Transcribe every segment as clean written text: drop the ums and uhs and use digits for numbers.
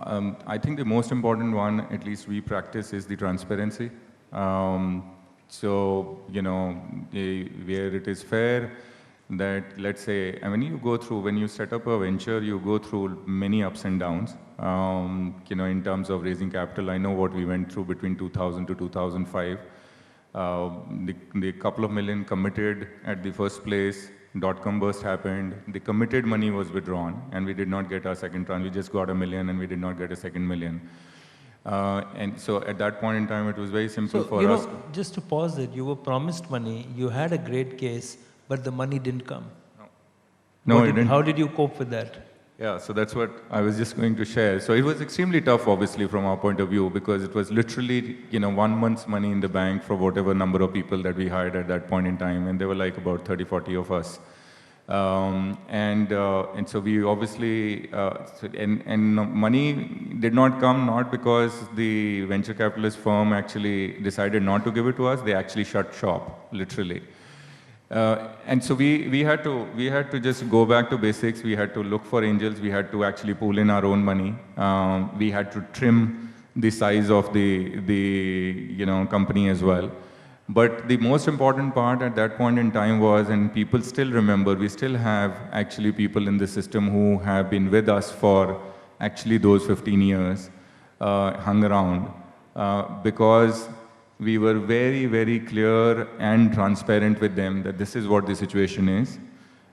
I think the most important one, at least we practice, is the transparency. So, where it is fair that, let's say, I mean, when you set up a venture, you go through many ups and downs, in terms of raising capital. I know what we went through between 2000 to 2005. The couple of million committed at the first place, dot-com burst happened, the committed money was withdrawn, and we did not get our second tranche. We just got $1 million, and we did not get a second $1 million. And so at that point in time, it was very simple for us. Just to pause it, you were promised money, you had a great case, but the money didn't come. No, it didn't. How did you cope with that? Yeah, so that's what I was just going to share. So it was extremely tough, obviously, from our point of view, because it was literally, 1 month's money in the bank for whatever number of people that we hired at that point in time, and there were like about 30, 40 of us. And so we obviously, money did not come, not because the venture capitalist firm actually decided not to give it to us, they actually shut shop, literally. And so we had to just go back to basics. We had to look for angels. We had to actually pull in our own money. We had to trim the size of the company as well. But the most important part at that point in time was, and people still remember, we still have actually people in the system who have been with us for actually those 15 years, hung around, because we were very, very clear and transparent with them that this is what the situation is.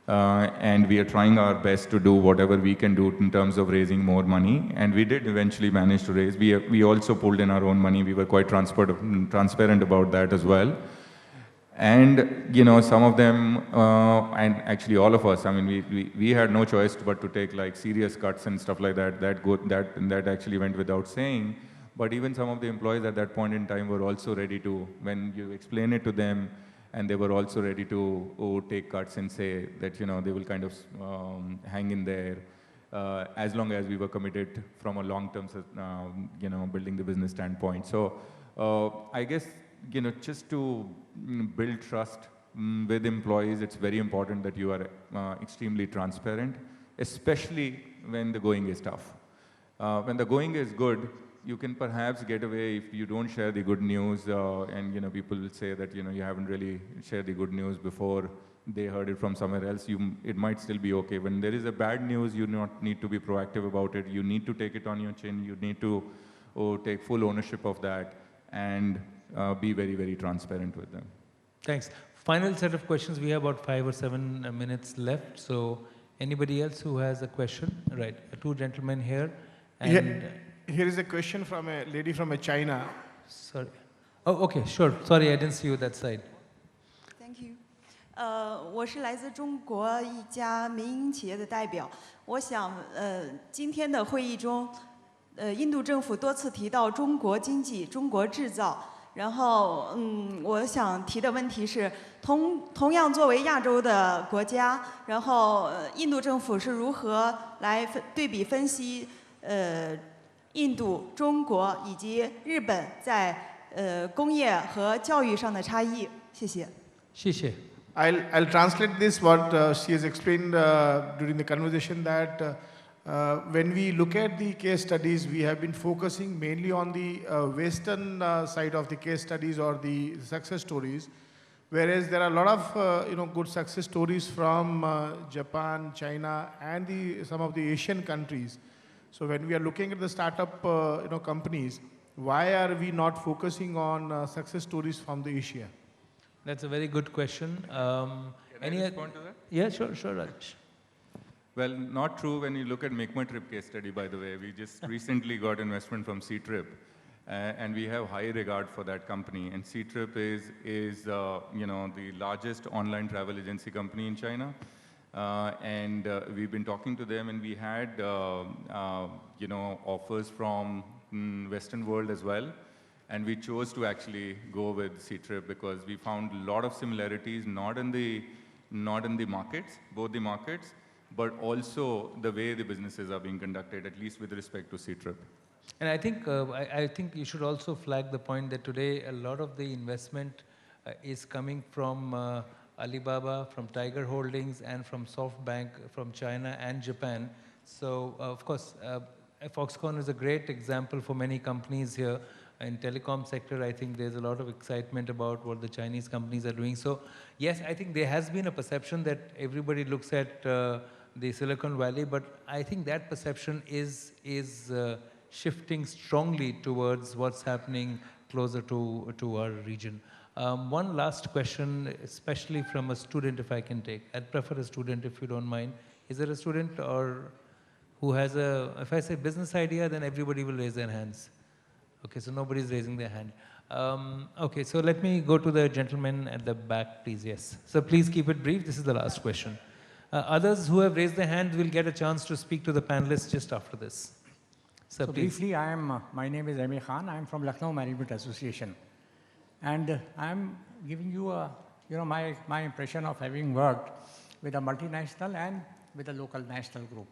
And we are trying our best to do whatever we can do in terms of raising more money. And we did eventually manage to raise. We also pulled in our own money. We were quite transparent about that as well. And, some of them, and actually all of us, I mean, we had no choice but to take like serious cuts and stuff like that. That actually went without saying. But even some of the employees at that point in time were also ready to, when you explain it to them, and they were also ready to take cuts and say that, they will kind of hang in there as long as we were committed from a long-term, building the business standpoint. So I guess, just to build trust with employees, it's very important that you are extremely transparent, especially when the going is tough. When the going is good, you can perhaps get away if you don't share the good news, and people will say that you haven't really shared the good news before they heard it from somewhere else. It might still be okay. When there is a bad news, you not need to be proactive about it. You need to take it on your chin. You need to take full ownership of that and be very, very transparent with them. Thanks. Final set of questions. We have about 5 or 7 minutes left. So anybody else who has a question? Right. 2 gentlemen here. And here is a question from a lady from China. Sorry. Oh, okay, sure. Sorry, I didn't see you that side. Thank you. 我是来自中国一家民营企业的代表。我想，今天的会议中，印度政府多次提到中国经济、中国制造。然后，我想提的问题是，同样作为亚洲的国家，然后印度政府是如何来对比分析，印度、中国以及日本在工业和教育上的差异？谢谢。谢谢。I'll translate this what she has explained during the conversation that when we look at the case studies, we have been focusing mainly on the Western side of the case studies or the success stories, whereas there are a lot of good success stories from Japan, China, and some of the Asian countries. So when we are looking at the startup companies, why are we not focusing on success stories from the Asia? That's a very good question. Can I respond to that? Yeah, sure, Raj. Well, not true when you look at Make My Trip case study, by the way. We just recently got investment from C-Trip, and we have high regard for that company. And C-Trip is the largest online travel agency company in China. And we've been talking to them, and we had offers from Western world as well. And we chose to actually go with C-Trip because we found a lot of similarities, not in the markets, both the markets, but also the way the businesses are being conducted, at least with respect to C-Trip. And I think I think you should also flag the point that today a lot of the investment is coming from Alibaba, from Tiger Holdings, and from SoftBank from China and Japan. So of course, Foxconn is a great example for many companies here. In telecom sector, I think there's a lot of excitement about what the Chinese companies are doing. So yes, I think there has been a perception that everybody looks at the Silicon Valley, but I think that perception is shifting strongly towards what's happening closer to our region. One last question, especially from a student, if I can take. I'd prefer a student, if you don't mind. Is there a student or who has a, if I say business idea, then everybody will raise their hands. Okay, so nobody's raising their hand. Okay, so let me go to the gentleman at the back, please. Yes. So please keep it brief. This is the last question. Others who have raised their hand will get a chance to speak to the panelists just after this. So please. Briefly, my name is Amir Khan. I'm from Lucknow Management Association. And I'm giving you my impression of having worked with a multinational and with a local national group.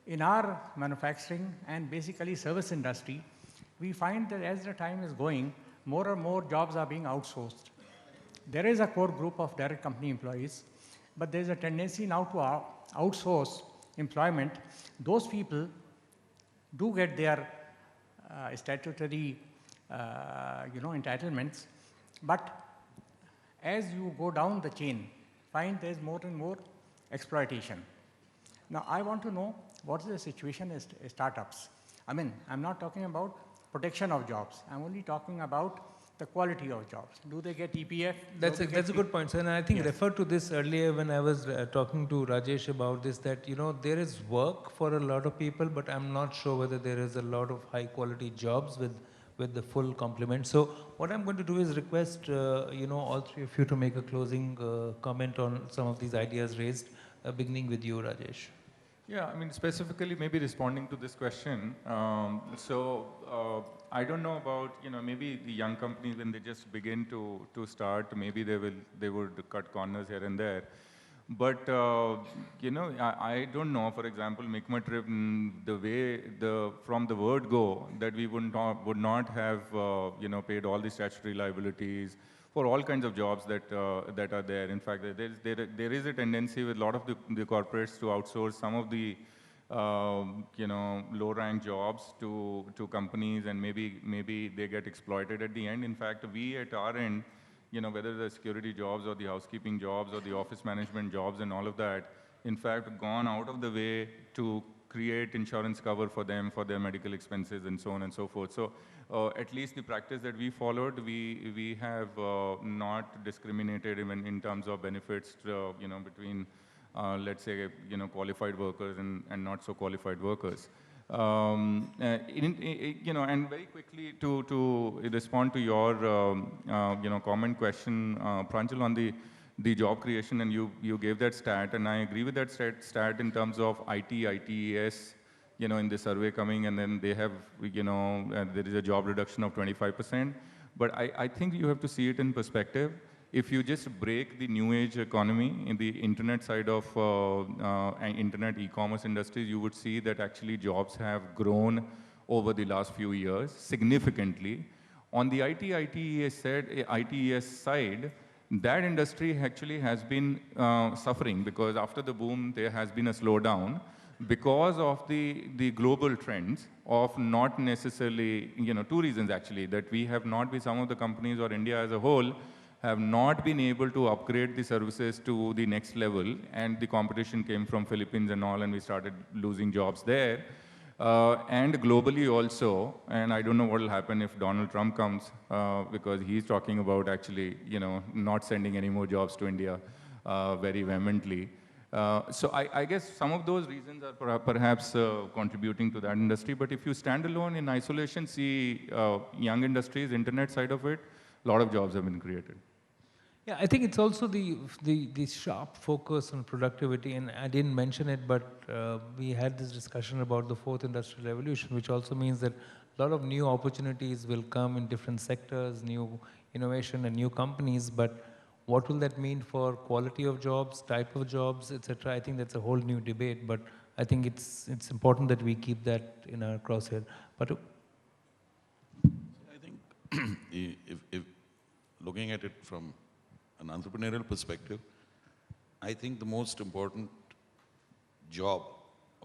In our manufacturing and basically service industry, we find that as the time is going, more and more jobs are being outsourced. There is a core group of direct company employees, but there's a tendency now to outsource employment. Those people do get their statutory entitlements, but as you go down the chain, find there's more and more exploitation. Now, I want to know what is the situation in startups. I mean, I'm not talking about protection of jobs. I'm only talking about the quality of jobs. Do they get EPF? That's a good point, sir. And I think referred to this earlier when I was talking to Rajesh about this, that, there is work for a lot of people, but I'm not sure whether there is a lot of high quality jobs with the full complement. So what I'm going to do is request, all three of you to make a closing comment on some of these ideas raised, beginning with you, Rajesh. Yeah, I mean, specifically maybe responding to this question. I don't know about, maybe the young companies when they just begin to start, maybe they would cut corners here and there. But, I don't know, for example, Mikmatrip, the way, from the word go, that we would not have, paid all the statutory liabilities for all kinds of jobs that are there. In fact, there is a tendency with a lot of the corporates to outsource some of the low-rank jobs to companies, and maybe they get exploited at the end. In fact, we at our end, whether the security jobs or the housekeeping jobs or the office management jobs and all of that, in fact, gone out of the way to create insurance cover for them, for their medical expenses and so on and so forth. So at least the practice that we followed, we have not discriminated even in terms of benefits, between, let's say, qualified workers and not so qualified workers. And very quickly to respond to your, comment question, Pranjal, on the job creation, and you gave that stat, and I agree with that stat in terms of ITES, in the survey coming, and then they have, there is a job reduction of 25%. But I think you have to see it in perspective. If you just break the new age economy in the internet side of internet e-commerce industries, you would see that actually jobs have grown over the last few years significantly. On the ITES side, that industry actually has been suffering, because after the boom, there has been a slowdown because of the global trends of not necessarily, two reasons actually, that we have not been, some of the companies or India as a whole have not been able to upgrade the services to the next level, and the competition came from Philippines and all, and we started losing jobs there. And globally also, and I don't know what will happen if Donald Trump comes, because he's talking about actually, not sending any more jobs to India very vehemently. So I guess some of those reasons are perhaps contributing to that industry. But if you stand alone in isolation, see young industries, internet side of it, a lot of jobs have been created. Yeah, I think it's also the sharp focus on productivity, and I didn't mention it, but we had this discussion about the fourth industrial revolution, which also means that a lot of new opportunities will come in different sectors, new innovation and new companies, but what will that mean for quality of jobs, type of jobs, etc.? I think that's a whole new debate, but I think it's important that we keep that in our crosshair. But I think if looking at it from an entrepreneurial perspective, I think the most important job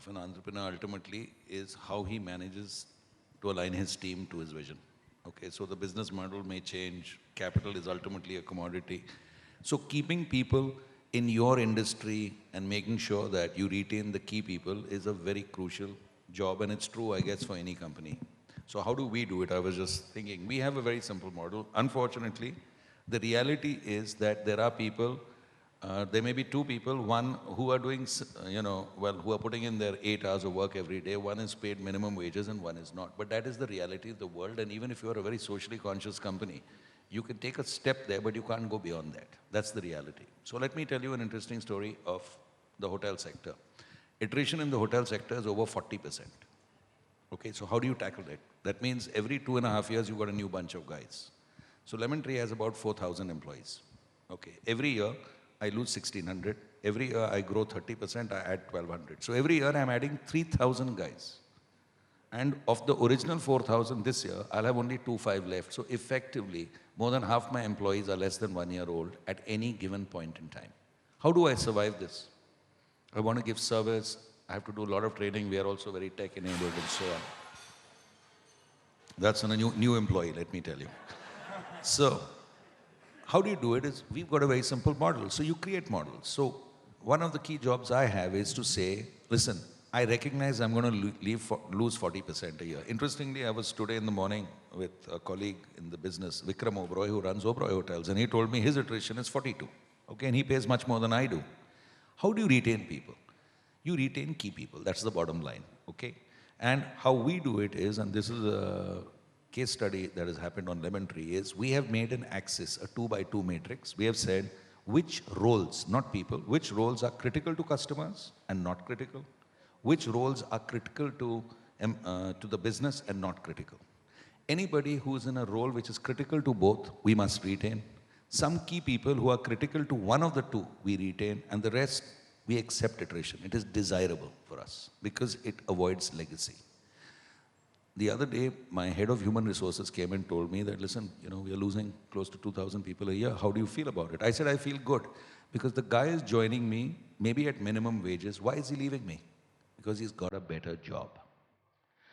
of an entrepreneur ultimately is how he manages to align his team to his vision. Okay, so the business model may change. Capital is ultimately a commodity. So keeping people in your industry and making sure that you retain the key people is a very crucial job, and it's true, I guess, for any company. So how do we do it? I was just thinking, we have a very simple model. Unfortunately, the reality is that there are people, there may be two people, one who are doing, who are putting in their 8 hours of work every day. One is paid minimum wages and one is not. But that is the reality of the world. And even if you are a very socially conscious company, you can take a step there, but you can't go beyond that. That's the reality. So let me tell you an interesting story of the hotel sector. Attrition in the hotel sector is over 40%. Okay, so how do you tackle that? That means every 2.5 years, you've got a new bunch of guys. So Lemon Tree has about 4,000 employees. Okay, every year, I lose 1,600. Every year, I grow 30%, I add 1,200. So every year, I'm adding 3,000 guys. And of the original 4,000 this year, I'll have only 2,500 left. So effectively, more than half my employees are less than 1 year old at any given point in time. How do I survive this? I want to give service. I have to do a lot of training. We are also very tech enabled and so on. That's on a new employee, let me tell you. So how do you do it is we've got a very simple model. So you create models. So one of the key jobs I have is to say, listen, I recognize I'm going to lose 40% a year. Interestingly, I was today in the morning with a colleague in the business, Vikram Oberoi, who runs Oberoi Hotels, and he told me his attrition is 42. Okay, and he pays much more than I do. How do you retain people? You retain key people. That's the bottom line. Okay, and how we do it is, and this is a case study that has happened on Lemon Tree, is we have made an axis, a 2x2 matrix. We have said which roles, not people, which roles are critical to customers and not critical. Which roles are critical to the business and not critical. Anybody who is in a role which is critical to both, we must retain. Some key people who are critical to one of the two, we retain, and the rest, we accept attrition. It is desirable for us because it avoids legacy. The other day, my head of human resources came and told me that, listen, we are losing close to 2,000 people a year. How do you feel about it? I said, I feel good because the guy is joining me, maybe at minimum wages. Why is he leaving me? Because he's got a better job.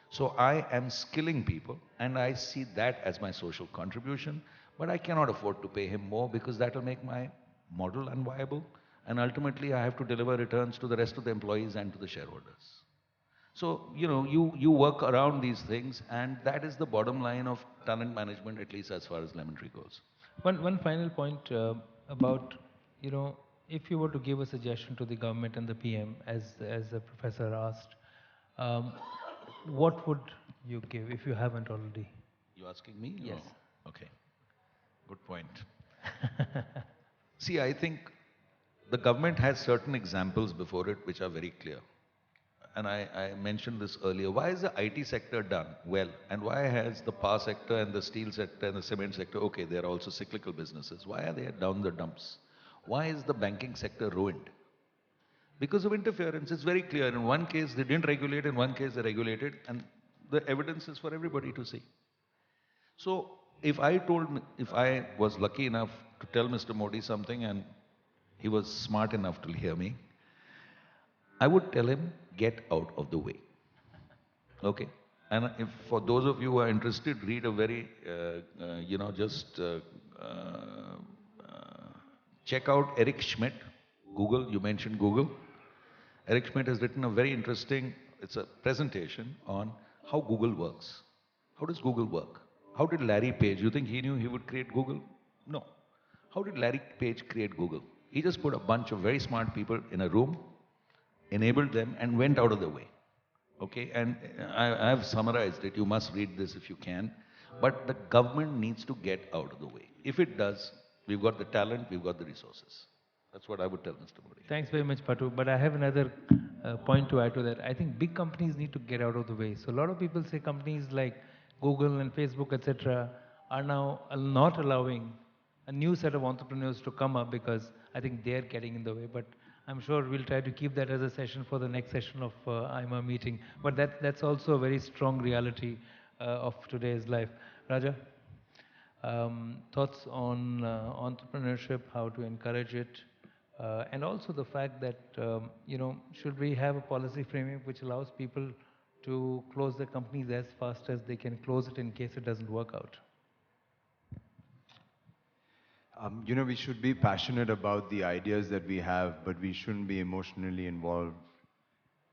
So I am skilling people and I see that as my social contribution, but I cannot afford to pay him more because that will make my model unviable, and ultimately I have to deliver returns to the rest of the employees and to the shareholders. So, you work around these things, and that is the bottom line of talent management, at least as far as Lemon Tree goes. One final point about, if you were to give a suggestion to the government and the PM, as the professor asked, what would you give if you haven't already? You asking me? Yes. Oh, okay. Good point. See, I think the government has certain examples before it which are very clear. And I mentioned this earlier. Why is the IT sector done well? And why has the power sector and the steel sector and the cement sector, okay, they're also cyclical businesses. Why are they down the dumps? Why is the banking sector ruined? Because of interference. It's very clear. In one case, they didn't regulate. In one case, they regulated. And the evidence is for everybody to see. So if I was lucky enough to tell Mr. Modi something and he was smart enough to hear me, I would tell him, get out of the way. Okay? And if for those of you who are interested, read a very, check out Eric Schmidt, Google, you mentioned Google. Eric Schmidt has written a very interesting, it's a presentation on how Google works. How does Google work? How did Larry Page, you think he knew he would create Google? No. How did Larry Page create Google? He just put a bunch of very smart people in a room, enabled them, and went out of the way. Okay, and I have summarized it. You must read this if you can. But the government needs to get out of the way. If it does, we've got the talent, we've got the resources. That's what I would tell Mr. Modi. Thanks very much, Patu. But I have another point to add to that. I think big companies need to get out of the way. So a lot of people say companies like Google and Facebook, etc., are now not allowing a new set of entrepreneurs to come up because I think they're getting in the way. But I'm sure we'll try to keep that as a session for the next session of IMA meeting. But that's also a very strong reality of today's life. Raja, thoughts on entrepreneurship, how to encourage it, And also the fact that, should we have a policy framework which allows people to close their companies as fast as they can close it in case it doesn't work out? We should be passionate about the ideas that we have, but we shouldn't be emotionally involved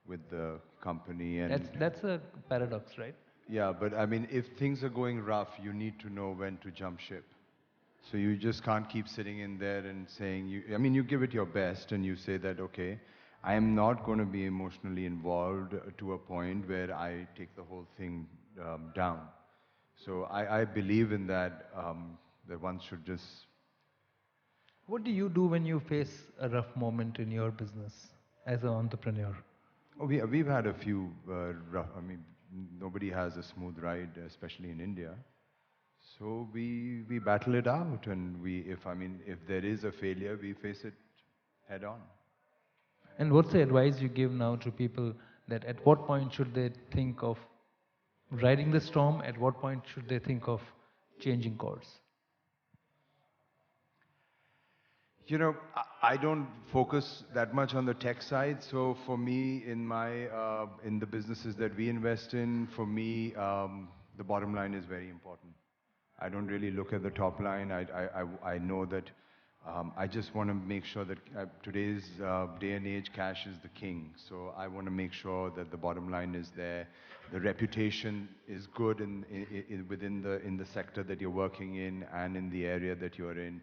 with the company. And That's a paradox, right? yeah, but I mean, if things are going rough, you need to know when to jump ship. So you just can't keep sitting in there and saying, you give it your best and you say that, okay, I am not going to be emotionally involved to a point where I take the whole thing down. So I believe in that, that one should just. What do you do when you face a rough moment in your business as an entrepreneur? Oh, we've had a few rough, nobody has a smooth ride, especially in India. So we battle it out, and if there is a failure, we face it head on. And what's the advice you give now to people that at what point should they think of riding the storm, at what point should they think of changing course? I don't focus that much on the tech side. So for me, in the businesses that we invest in, for me, the bottom line is very important. I don't really look at the top line. I know that I just want to make sure that today's day and age, cash is the king. So I want to make sure that the bottom line is there, the reputation is good within the sector that you're working in and in the area that you're in.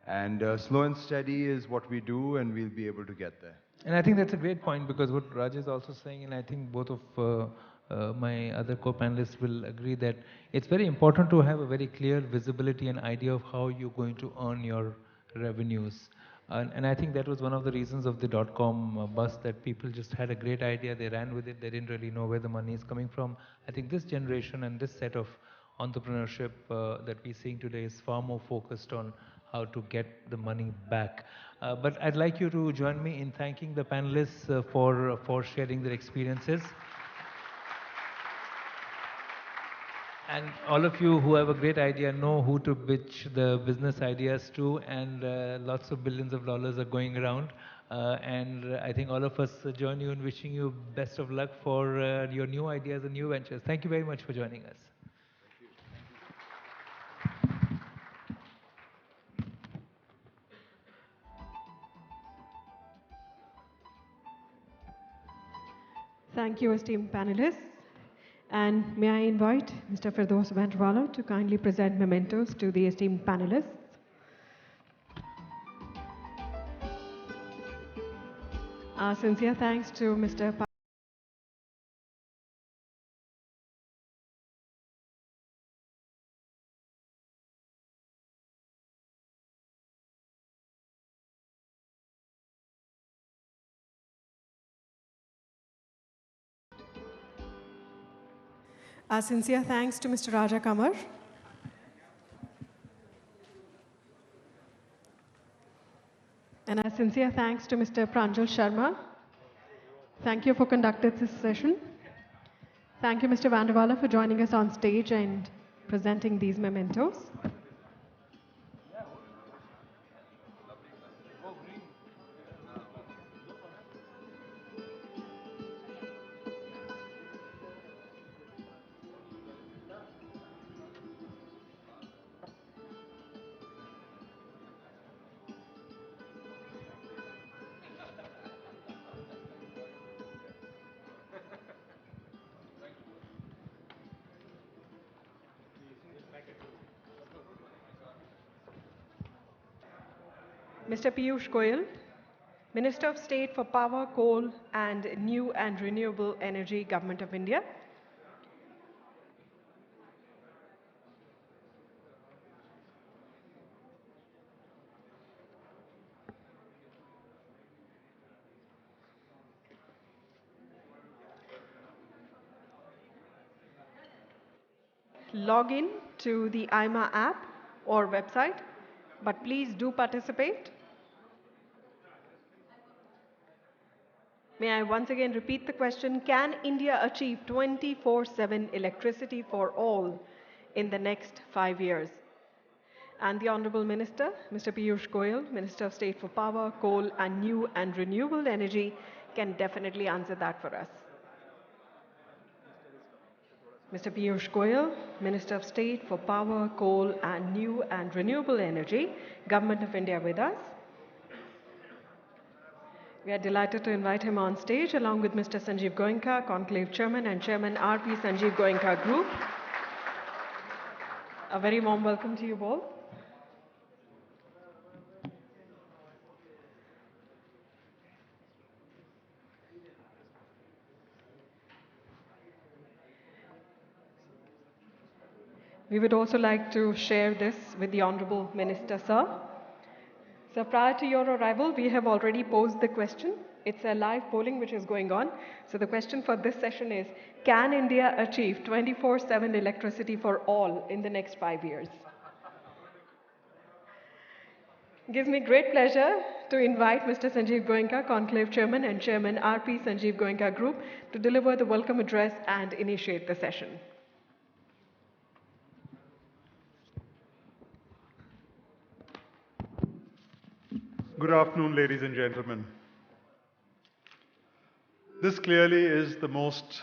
And slow and steady is what we do, and we'll be able to get there. And I think that's a great point, because what Raj is also saying, and I think both of my other co-panelists will agree, that it's very important to have a very clear visibility and idea of how you're going to earn your revenues. And I think that was one of the reasons of the dot-com bust, that people just had a great idea, they ran with it, they didn't really know where the money is coming from. I think this generation and this set of entrepreneurship that we're seeing today is far more focused on how to get the money back. But I'd like you to join me in thanking the panelists for sharing their experiences. And all of you who have a great idea know who to pitch the business ideas to, and lots of billions of dollars are going around. And I think all of us join you in wishing you best of luck for your new ideas and new ventures. Thank you very much for joining us. Thank you, esteemed panelists. And may I invite Mr. Firdaus Vanderwalla to kindly present mementos to the esteemed panelists. Our sincere thanks to Mr. Our sincere thanks to Mr. Raja Kamar. And our sincere thanks to Mr. Pranjal Sharma. Thank you for conducting this session. Thank you, Mr. Vanderwalla, for joining us on stage and presenting these mementos. Mr. Piyush Goyal, Minister of State for Power, Coal and New and Renewable Energy, Government of India. Log in to the IMA app or website, but please do participate. May I once again repeat the question? Can India achieve 24/7 electricity for all in the next 5 years? and the Honorable Minister, Mr. Piyush Goyal, Minister of State for Power, Coal and New and Renewable Energy, can definitely answer that for us. Mr. Piyush Goyal, Minister of State for Power, Coal and New and Renewable Energy, Government of India with us. We are delighted to invite him on stage along with Mr. Sanjeev Goenka, Conclave Chairman and Chairman RP Sanjeev Goenka Group. A very warm welcome to you all. We would also like to share this with the Honorable Minister, sir. So prior to your arrival, we have already posed the question. It's a live polling which is going on. So the question for this session is, can India achieve 24/7 electricity for all in the next 5 years? It gives me great pleasure to invite Mr. Sanjeev Goenka, Conclave Chairman and Chairman RP Sanjeev Goenka Group, to deliver the welcome address and initiate the session. Good afternoon, ladies and gentlemen. This clearly is the most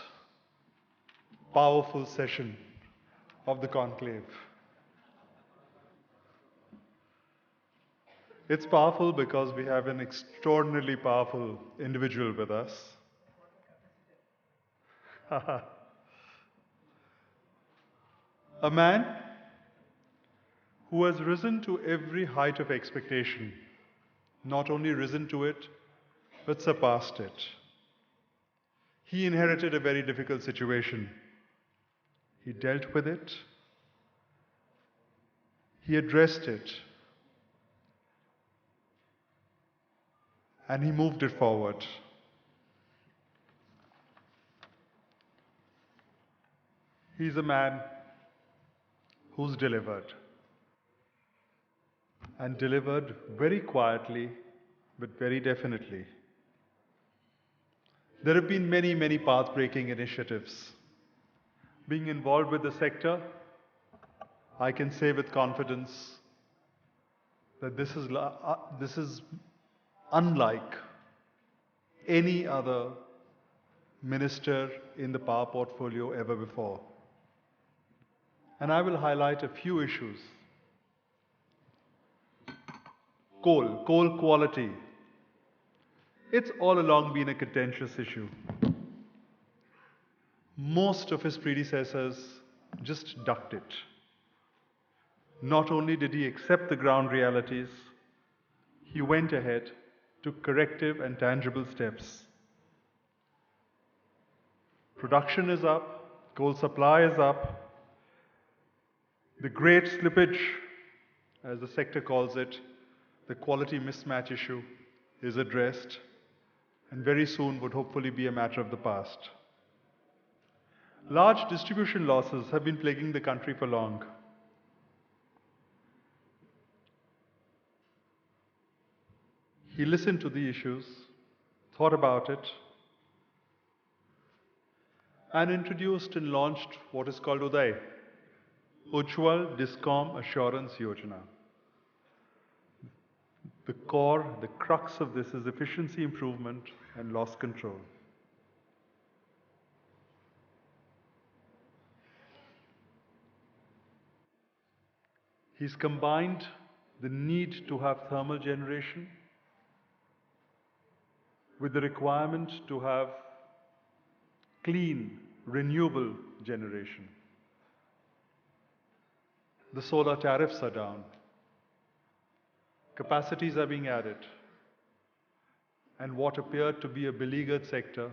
powerful session of the conclave. It's powerful because we have an extraordinarily powerful individual with us. A man who has risen to every height of expectation. Not only risen to it, but surpassed it. He inherited a very difficult situation. He dealt with it. He addressed it. And he moved it forward. He's a man who's delivered. And delivered very quietly, but very definitely. There have been many, many path-breaking initiatives. Being involved with the sector, I can say with confidence that this is unlike any other minister in the power portfolio ever before. And I will highlight a few issues. Coal quality. It's all along been a contentious issue. Most of his predecessors just ducked it. Not only did he accept the ground realities, he went ahead, took corrective and tangible steps. Production is up, coal supply is up. The great slippage, as the sector calls it, the quality mismatch issue is addressed and very soon would hopefully be a matter of the past. Large distribution losses have been plaguing the country for long. He listened to the issues, thought about it, and introduced and launched what is called UDAY, Ujjwal Discom Assurance Yojana. The core, the crux of this is efficiency improvement and loss control. He's combined the need to have thermal generation with the requirement to have clean, renewable generation. The solar tariffs are down. Capacities are being added. And what appeared to be a beleaguered sector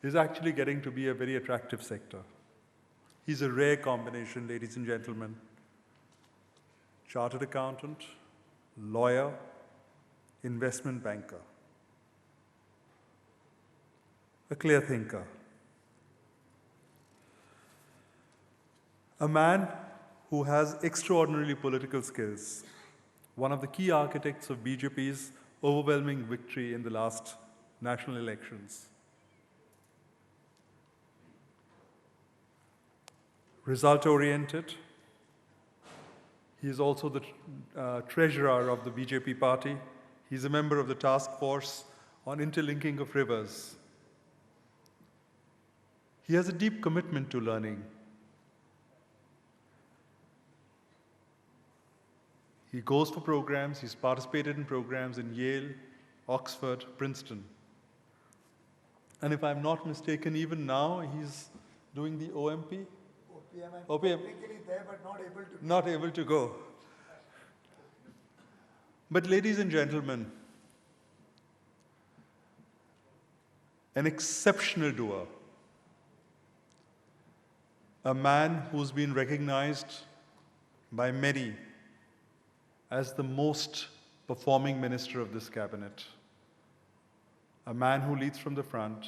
is actually getting to be a very attractive sector. He's a rare combination, ladies and gentlemen. Chartered accountant, lawyer, investment banker. A clear thinker. A man who has extraordinarily political skills. One of the key architects of BJP's overwhelming victory in the last national elections. Result-oriented. He is also the treasurer of the BJP party. He's a member of the task force on interlinking of rivers. He has a deep commitment to learning. He goes for programs, he's participated in programs in Yale, Oxford, Princeton. And if I'm not mistaken, even now he's doing the OMP? OPM. Technically there, but not able to go. But ladies and gentlemen, an exceptional doer, a man who's been recognized by many as the most performing minister of this cabinet, a man who leads from the front,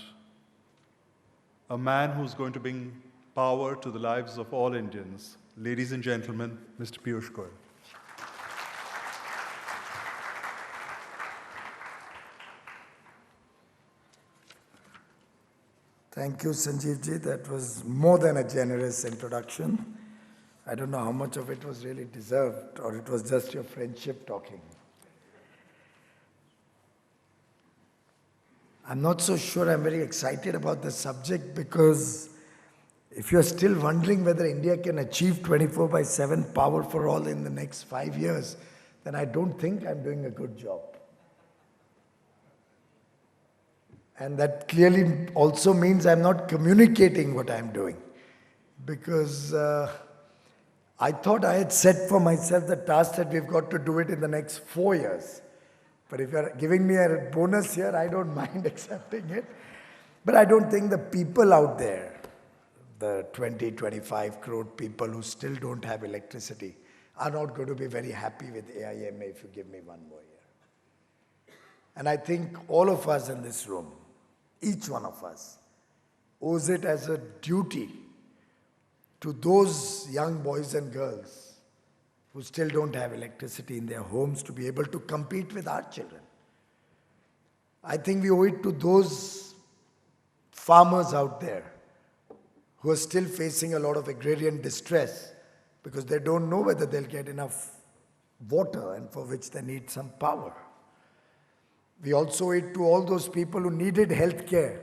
a man who's going to bring power to the lives of all Indians. Ladies and gentlemen, Mr. Piyush Goyal. Thank you, Sanjeev ji. That was more than a generous introduction. I don't know how much of it was really deserved, or it was just your friendship talking. I'm not so sure I'm very excited about the subject, because if you're still wondering whether India can achieve 24/7 power for all in the next 5 years, then I don't think I'm doing a good job. And that clearly also means I'm not communicating what I'm doing, because I thought I had set for myself the task that we've got to do it in the next 4 years. But if you're giving me a bonus here, I don't mind accepting it. But I don't think the people out there, the 20, 25 crore people who still don't have electricity, are not going to be very happy with AIMA if you give me 1 more year. And I think all of us in this room, each one of us, owes it as a duty to those young boys and girls who still don't have electricity in their homes to be able to compete with our children. I think we owe it to those farmers out there who are still facing a lot of agrarian distress because they don't know whether they'll get enough water and for which they need some power. We also owe it to all those people who needed health care,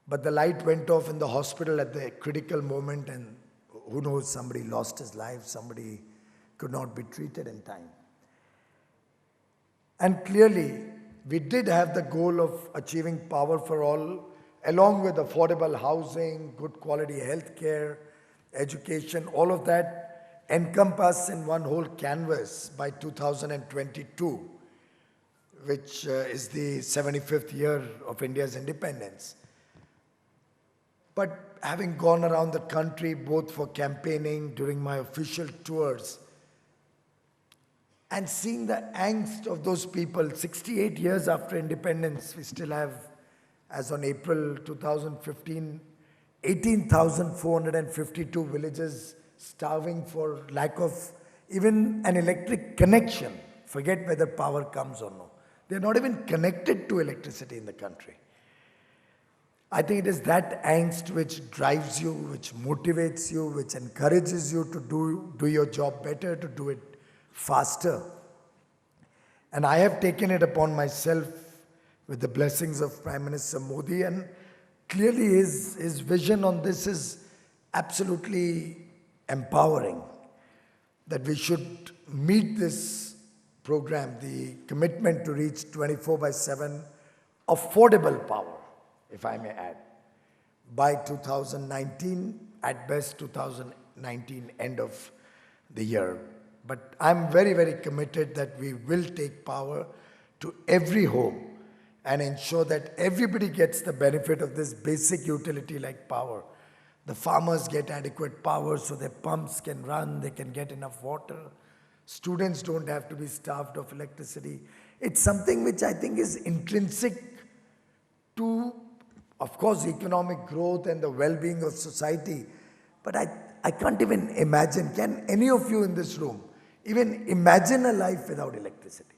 but the light went off in the hospital at the critical moment, and who knows, somebody lost his life, somebody could not be treated in time. And clearly, we did have the goal of achieving power for all, along with affordable housing, good quality health care, education, all of that encompassed in one whole canvas by 2022, which is the 75th year of India's independence. But having gone around the country, both for campaigning, during my official tours, and seeing the angst of those people, 68 years after independence, we still have, as on April 2015, 18,452 villages starving for lack of even an electric connection. Forget whether power comes or no. They're not even connected to electricity in the country. I think it is that angst which drives you, which motivates you, which encourages you to do your job better, to do it faster. And I have taken it upon myself with the blessings of Prime Minister Modi, and clearly his vision on this is absolutely empowering, that we should meet this program, the commitment to reach 24/7 affordable power, if I may add, by 2019, at best 2019, end of the year. But I'm very, very committed that we will take power to every home and ensure that everybody gets the benefit of this basic utility like power. The farmers get adequate power so their pumps can run, they can get enough water. Students don't have to be starved of electricity. It's something which I think is intrinsic to, of course, economic growth and the well-being of society. But I can't even imagine, can any of you in this room even imagine a life without electricity?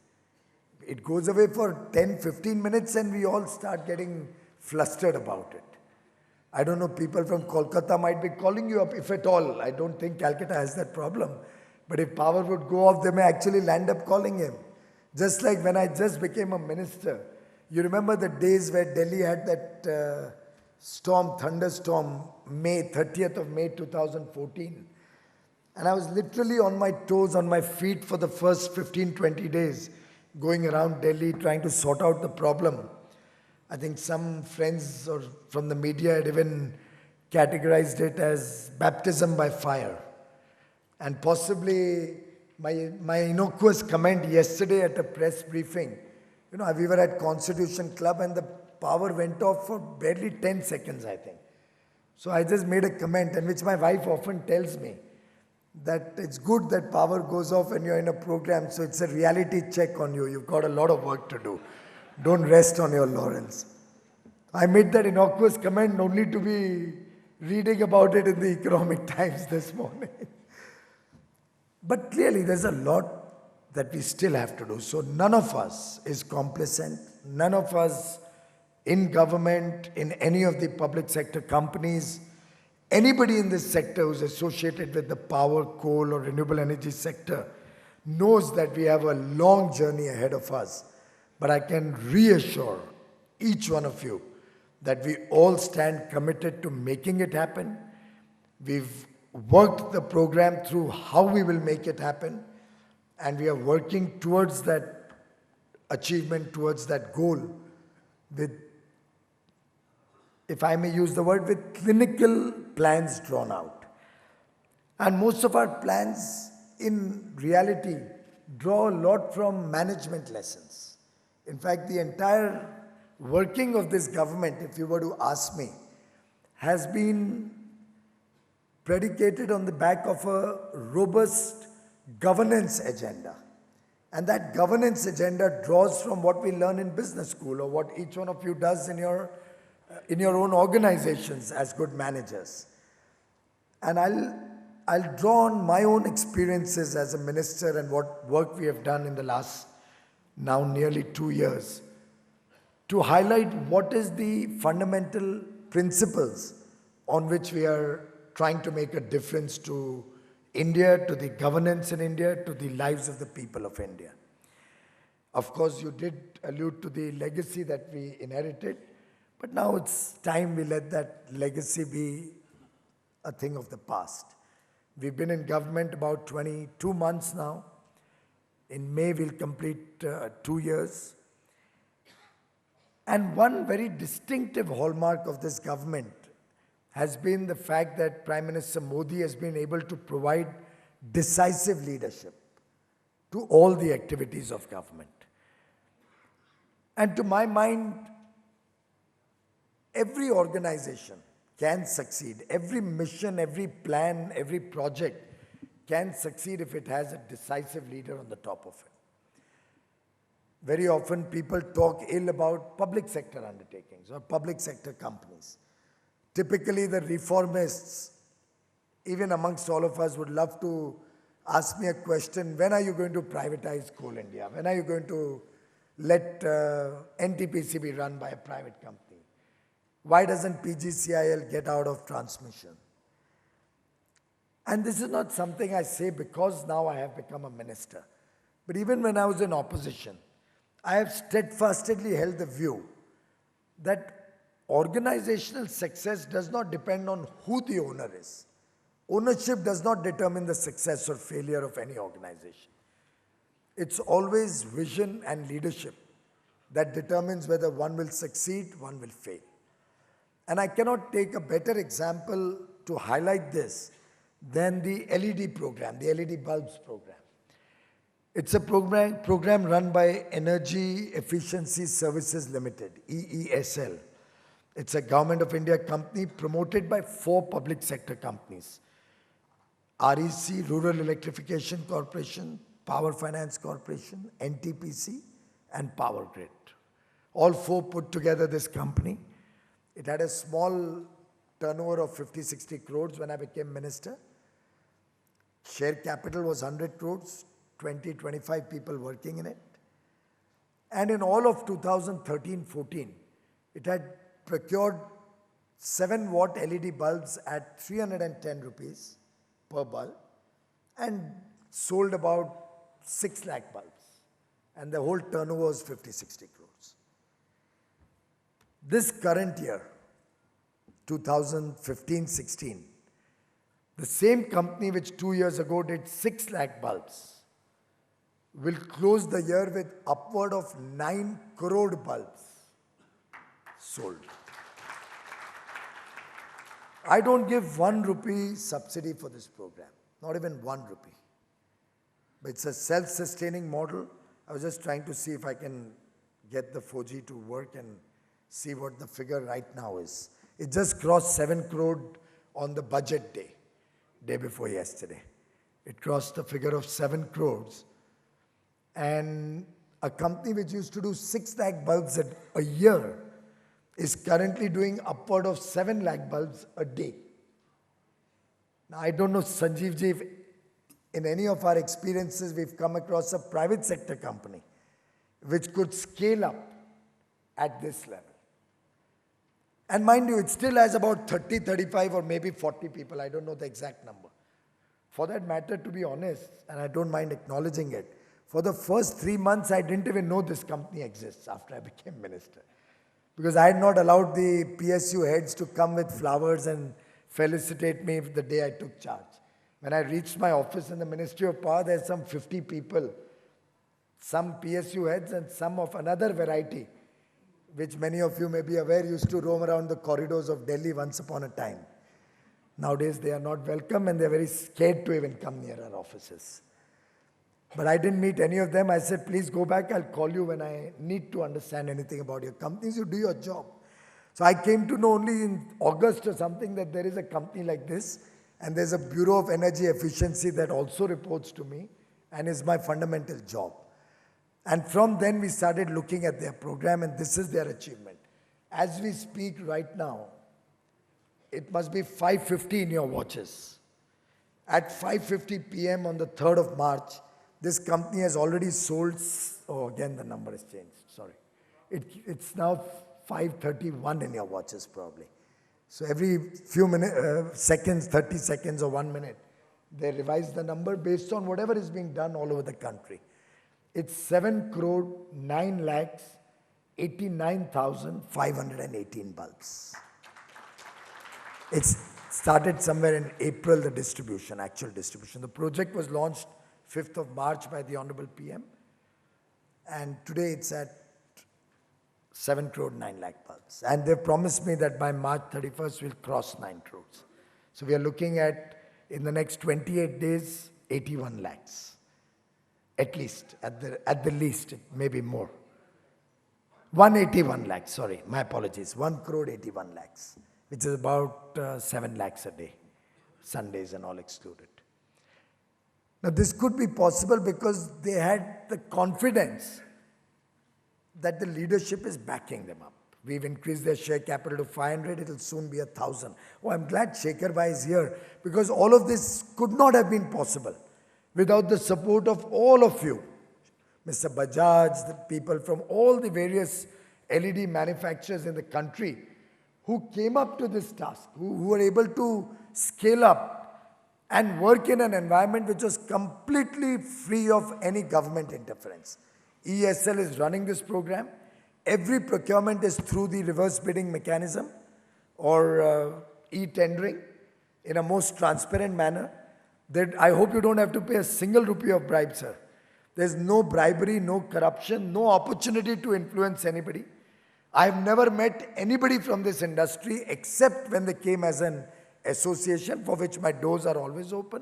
It goes away for 10, 15 minutes and we all start getting flustered about it. I don't know, people from Kolkata might be calling you up, if at all. I don't think Calcutta has that problem. But if power would go off, they may actually land up calling him. Just like when I just became a minister, you remember the days where Delhi had that thunderstorm, 30th of May 2014. And I was literally on my toes, on my feet for the first 15, 20 days, going around Delhi trying to sort out the problem. I think some friends or from the media had even categorized it as baptism by fire. And possibly my innocuous comment yesterday at a press briefing, we were at Constitution Club and the power went off for barely 10 seconds, I think. So I just made a comment, and which my wife often tells me, that it's good that power goes off when you're in a program, so it's a reality check on you. You've got a lot of work to do. Don't rest on your laurels. I made that innocuous comment only to be reading about it in the Economic Times this morning. But clearly there's a lot that we still have to do. So none of us is complacent. None of us in government, in any of the public sector companies, anybody in this sector who's associated with the power, coal or renewable energy sector knows that we have a long journey ahead of us. But I can reassure each one of you that we all stand committed to making it happen. We've worked the program through how we will make it happen, and we are working towards that achievement, towards that goal with, if I may use the word, with clinical plans drawn out. And most of our plans in reality draw a lot from management lessons. In fact, the entire working of this government, if you were to ask me, has been predicated on the back of a robust governance agenda. And that governance agenda draws from what we learn in business school or what each one of you does in your own organizations as good managers. And I'll draw on my own experiences as a minister and what work we have done in the last now nearly 2 years to highlight what is the fundamental principles on which we are trying to make a difference to India, to the governance in India, to the lives of the people of India. Of course, you did allude to the legacy that we inherited, but now it's time we let that legacy be a thing of the past. We've been in government about 22 months now. In May, we'll complete 2 years. And one very distinctive hallmark of this government has been the fact that Prime Minister Modi has been able to provide decisive leadership to all the activities of government. And to my mind, every organization can succeed. Every mission, every plan, every project can succeed if it has a decisive leader on the top of it. Very often people talk ill about public sector undertakings or public sector companies. Typically the reformists, even amongst all of us, would love to ask me a question: when are you going to privatize Coal India? When are you going to let NTPC be run by a private company? Why doesn't PGCIL get out of transmission? And this is not something I say because now I have become a minister. But even when I was in opposition, I have steadfastly held the view that organizational success does not depend on who the owner is. Ownership does not determine the success or failure of any organization. It's always vision and leadership that determines whether one will succeed, one will fail. And I cannot take a better example to highlight this than the LED program, the LED bulbs program. It's a program run by Energy Efficiency Services Limited, EESL. It's a Government of India company promoted by 4 public sector companies: REC, Rural Electrification Corporation, Power Finance Corporation, NTPC, and Power Grid. All 4 put together this company. It had a small turnover of 50-60 crores when I became minister. Share capital was 100 crores, 20-25 people working in it. And in all of 2013-14, it had procured 7-watt LED bulbs at 310 rupees per bulb. And sold about 6 lakh bulbs, and the whole turnover was 50-60 crores. This current year, 2015-16, the same company which 2 years ago did 6 lakh bulbs will close the year with upward of 9 crore bulbs sold. I don't give 1 rupee subsidy for this program, not even 1 rupee. But it's a self-sustaining model. I was just trying to see if I can get the 4G to work and see what the figure right now is. It just crossed 7 crore on the budget day before yesterday. It crossed the figure of 7 crores. And a company which used to do 6 lakh bulbs a year is currently doing upward of 7 lakh bulbs a day. Now, I don't know, Sanjeev ji, if in any of our experiences we've come across a private sector company which could scale up at this level. And mind you, it still has about 30, 35 or maybe 40 people. I don't know the exact number. For that matter, to be honest, and I don't mind acknowledging it, for the first 3 months, I didn't even know this company exists after I became minister. Because I had not allowed the PSU heads to come with flowers and felicitate me the day I took charge. When I reached my office in the Ministry of Power, there's some 50 people, some PSU heads and some of another variety, which many of you may be aware used to roam around the corridors of Delhi once upon a time. Nowadays, they are not welcome and they're very scared to even come near our offices. But I didn't meet any of them. I said, please go back. I'll call you when I need to understand anything about your companies. You do your job. So I came to know only in August or something that there is a company like this. And there's a Bureau of Energy Efficiency that also reports to me and is my fundamental job. And from then we started looking at their program, and this is their achievement. As we speak right now, it must be 5:50 in your watches. At 5:50 p.m. on the 3rd of March, this company has already sold, again the number has changed, sorry. It's now 5:31 in your watches probably. So every few minutes, seconds, 30 seconds or 1 minute, they revise the number based on whatever is being done all over the country. It's 7 crore 9 lakhs 89,518 bulbs. It's started somewhere in April, the distribution, actual distribution. The project was launched 5th of March by the Honorable PM. And today it's at 7 crore 9 lakh bulbs. And they've promised me that by March 31st we'll cross 9 crores. So we are looking at, in the next 28 days, 81 lakhs. At least, at the least, it may be more. 181 lakhs, sorry, my apologies. 1 crore 81 lakhs, which is about 7 lakhs a day, Sundays and all excluded. Now, this could be possible because they had the confidence that the leadership is backing them up. We've increased their share capital to 500, it'll soon be 1,000. Oh, I'm glad Shekhar Bhai is here because all of this could not have been possible without the support of all of you. Mr. Bajaj, the people from all the various LED manufacturers in the country who came up to this task, who were able to scale up and work in an environment which was completely free of any government interference. ESL is running this program. Every procurement is through the reverse bidding mechanism or e-tendering in a most transparent manner. I hope you don't have to pay a single rupee of bribe, sir. There's no bribery, no corruption, no opportunity to influence anybody. I've never met anybody from this industry except when they came as an association, for which my doors are always open.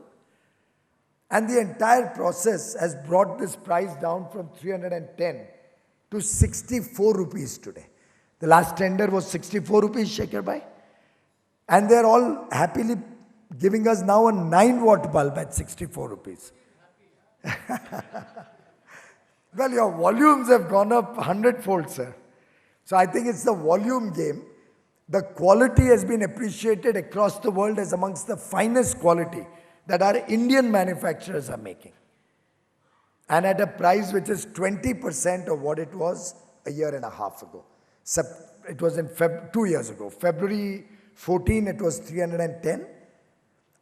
And the entire process has brought this price down from 310 to 64 rupees today. The last tender was 64 rupees, Shekhar Bhai. And they're all happily giving us now a 9-watt bulb at 64 rupees. Well, your volumes have gone up 100-fold, sir. So I think it's the volume game. The quality has been appreciated across the world as amongst the finest quality that our Indian manufacturers are making. And at a price which is 20% of what it was a year and a half ago. It was in 2 years ago. February 14, it was 310.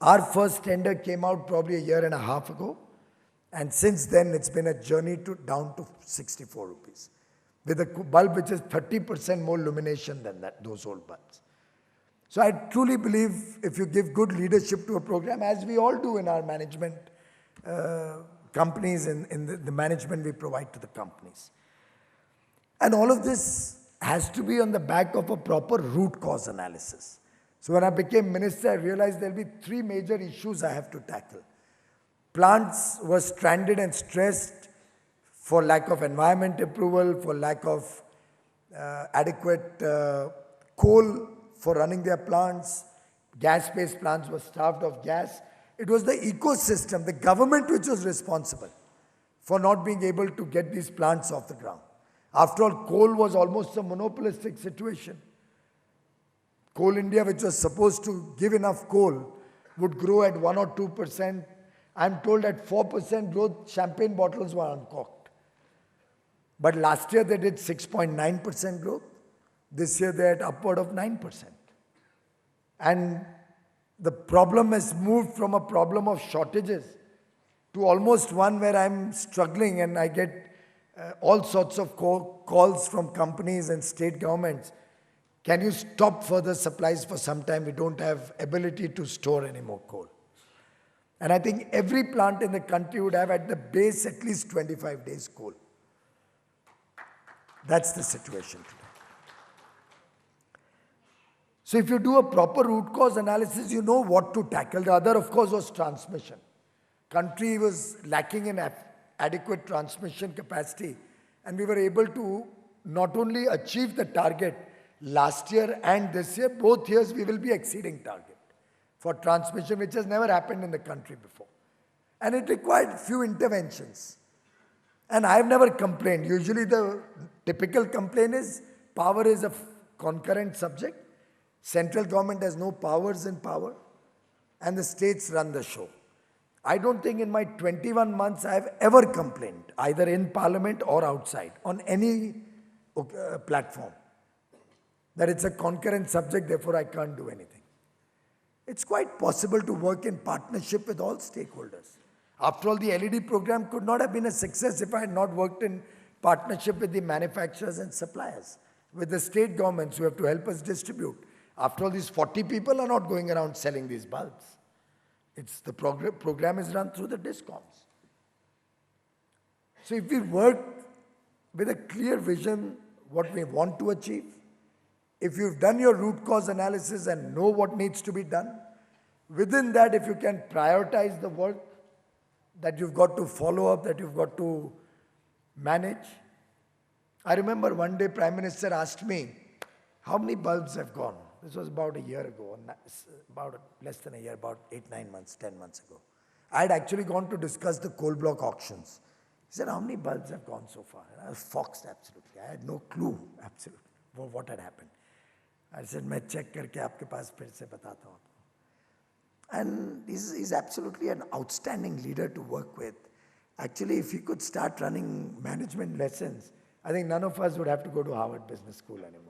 Our first tender came out probably a year and a half ago. And since then, it's been a journey down to 64 rupees, with a bulb which is 30% more illumination than those old bulbs. So I truly believe if you give good leadership to a program, as we all do in our management companies, in the management we provide to the companies. And all of this has to be on the back of a proper root cause analysis. So when I became minister, I realized there'll be three major issues I have to tackle. Plants were stranded and stressed for lack of environment approval, for lack of adequate coal for running their plants. Gas-based plants were starved of gas. It was the ecosystem, the government which was responsible for not being able to get these plants off the ground. After all, coal was almost a monopolistic situation. Coal India, which was supposed to give enough coal, would grow at 1 or 2%. I'm told at 4% growth, champagne bottles were uncorked. But last year they did 6.9% growth. This year they're at upward of 9%. And the problem has moved from a problem of shortages to almost one where I'm struggling and I get all sorts of calls from companies and state governments. Can you stop further supplies for some time? We don't have ability to store any more coal. And I think every plant in the country would have at the base at least 25 days coal. That's the situation today. So if you do a proper root cause analysis, you know what to tackle. The other, of course, was transmission. Country was lacking in adequate transmission capacity, and we were able to not only achieve the target last year and this year, both years we will be exceeding target for transmission, which has never happened in the country before. And it required few interventions. And I have never complained. Usually the typical complaint is power is a concurrent subject. Central government has no powers in power, and the states run the show. I don't think in my 21 months I have ever complained, either in parliament or outside, on any platform, that it's a concurrent subject, therefore I can't do anything. It's quite possible to work in partnership with all stakeholders. After all, the LED program could not have been a success if I had not worked in partnership with the manufacturers and suppliers, with the state governments who have to help us distribute. After all, these 40 people are not going around selling these bulbs. It's the program is run through the DISCOMs. So if we work with a clear vision, what we want to achieve, if you've done your root cause analysis and know what needs to be done, within that, if you can prioritize the work that you've got to follow up, that you've got to manage. I remember one day Prime Minister asked me, how many bulbs have gone? This was about a year ago, about less than a year, about 8, 9 months, 10 months ago. I had actually gone to discuss the coal block auctions. He said, how many bulbs have gone so far? And I was foxed, absolutely. I had no clue, absolutely, what had happened. I said, मैं check करके आपके पास फिर से बताता हूँ. And he's absolutely an outstanding leader to work with. Actually, if he could start running management lessons, I think none of us would have to go to Harvard Business School anymore.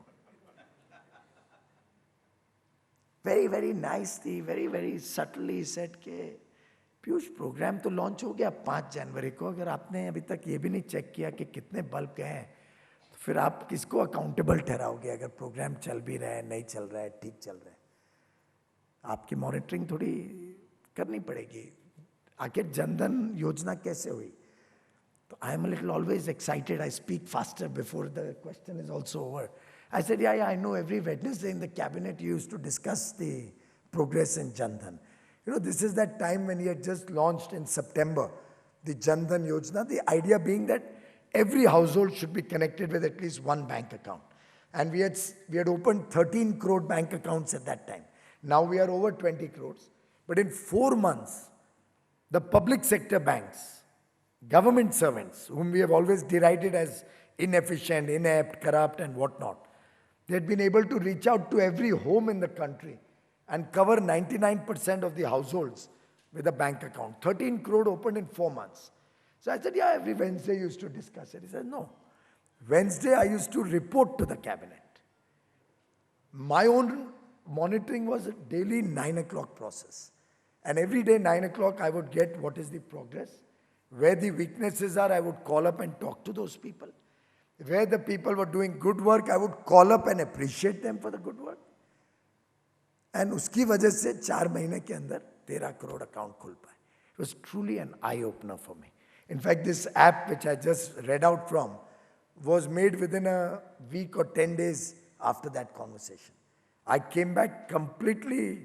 Very, very nicely, very, very subtly said कि Piyush programme तो launch हो गया 5 जनवरी को, अगर आपने अभी तक ये भी नहीं चेक किया कि कितने बल्ब गए हैं, तो फिर आप किसको अकाउंटेबल ठहराओगे अगर प्रोग्राम चल भी रहा है, नहीं चल रहा है, ठीक चल रहा है? आपकी मॉनिटरिंग थोड़ी करनी पड़ेगी. आखिर जनधन योजना कैसे हुई? तो I am a little always excited. I speak faster before the question is also over. I said, yeah, I know every Wednesday in the cabinet you used to discuss the progress in Jan Dhan. You know, this is that time when he had just launched in September the Jan Dhan Yojana, the idea being that every household should be connected with at least one bank account. And we had opened 13 crore bank accounts at that time. Now we are over 20 crores. But in 4 months, the public sector banks, government servants, whom we have always derided as inefficient, inept, corrupt and whatnot, they had been able to reach out to every home in the country and cover 99% of the households with a bank account. 13 crore opened in 4 months. So I said, yeah, every Wednesday you used to discuss it. He said, no. Wednesday I used to report to the cabinet. My own monitoring was a daily 9 o'clock process. And every day 9 o'clock I would get what is the progress, Where the weaknesses are, I would call up and talk to those people. Where the people were doing good work, I would call up and appreciate them for the good work. And उसकी वजह से 4 महीने के अंदर 13 crore account खुल पाए. It was truly an eye-opener for me. In fact, this app which I just read out from was made within a week or 10 days after that conversation. I came back completely,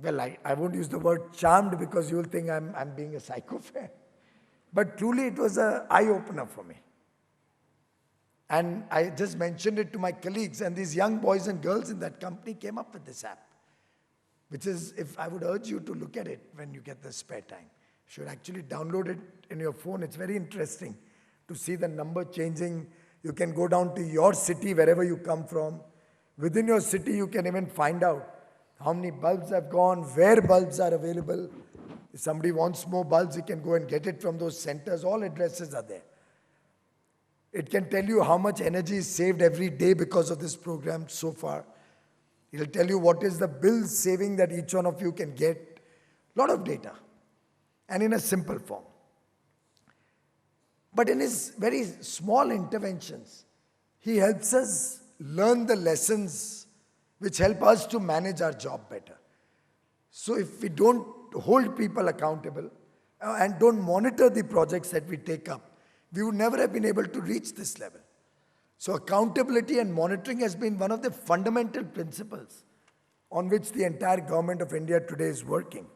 well, I won't use the word charmed because you'll think I'm being a psychopath. But truly it was an eye-opener for me. And I just mentioned it to my colleagues, and these young boys and girls in that company came up with this app, which is, if I would urge you to look at it when you get the spare time. You should actually download it in your phone. It's very interesting to see the number changing. You can go down to your city, wherever you come from. Within your city, you can even find out how many bulbs have gone, where bulbs are available. If somebody wants more bulbs, you can go and get it from those centers. All addresses are there. It can tell you how much energy is saved every day because of this program so far. It will tell you what is the bill saving that each one of you can get. A lot of data. And in a simple form. But in his very small interventions, he helps us learn the lessons which help us to manage our job better. So if we don't hold people accountable and don't monitor the projects that we take up, we would never have been able to reach this level. So accountability and monitoring has been one of the fundamental principles on which the entire government of India today is working.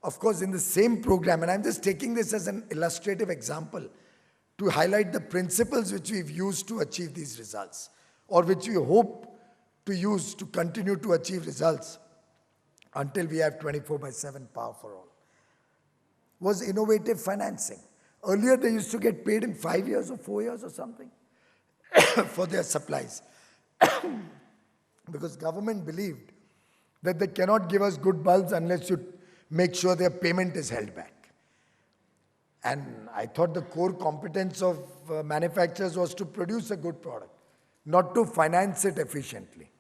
Of course, in the same program, and I'm just taking this as an illustrative example to highlight the principles which we've used to achieve these results, or which we hope to use to continue to achieve results until we have 24/7 power for all, was innovative financing. Earlier, they used to get paid in 5 years or 4 years or something for their supplies. Because government believed that they cannot give us good bulbs unless you make sure their payment is held back. And I thought the core competence of manufacturers was to produce a good product, not to finance it efficiently.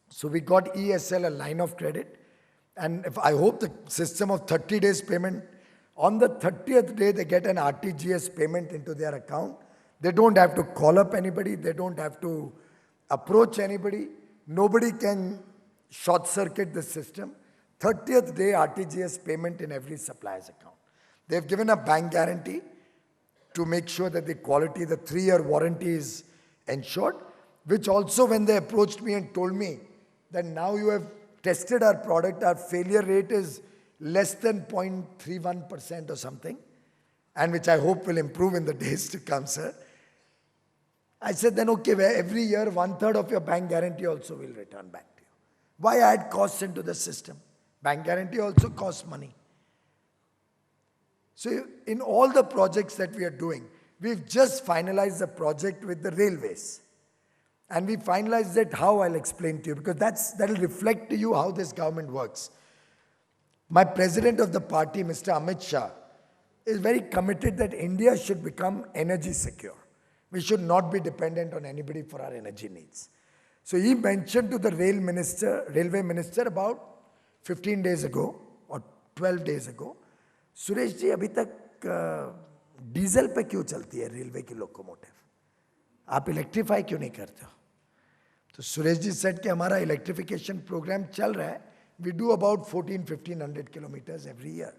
So we got ESL, a line of credit, and I hope the system of 30 days payment, on the 30th day they get an RTGS payment into their account. They don't have to call up anybody, they don't have to approach anybody, nobody can short circuit the system. 30th day RTGS payment in every supplier's account. They've given a bank guarantee to make sure that the quality, the 3-year warranty is ensured, which also when they approached me and told me that now you have tested our product, our failure rate is less than 0.31% or something, and which I hope will improve in the days to come, sir. I said, then okay, every year 1/3 of your bank guarantee also will return back to you. Why add costs into the system? Bank guarantee also costs money. So in all the projects that we are doing, we've just finalized the project with the railways. And we finalized it how, I'll explain to you, because that'll reflect to you how this government works. My president of the party, Mr. Amit Shah, is very committed that India should become energy secure. We should not be dependent on anybody for our energy needs. So he mentioned to the railway minister about 15 days ago or 12 days ago, Suresh ji अभी तक diesel पे क्यों चलती है railway की locomotive, आप electrify क्यों नहीं करते हो? तो सुरेश जी सेड कि हमारा इलेक्ट्रिफिकेशन प्रोग्राम चल रहा है, we do about 1400-1500 kilometres every year.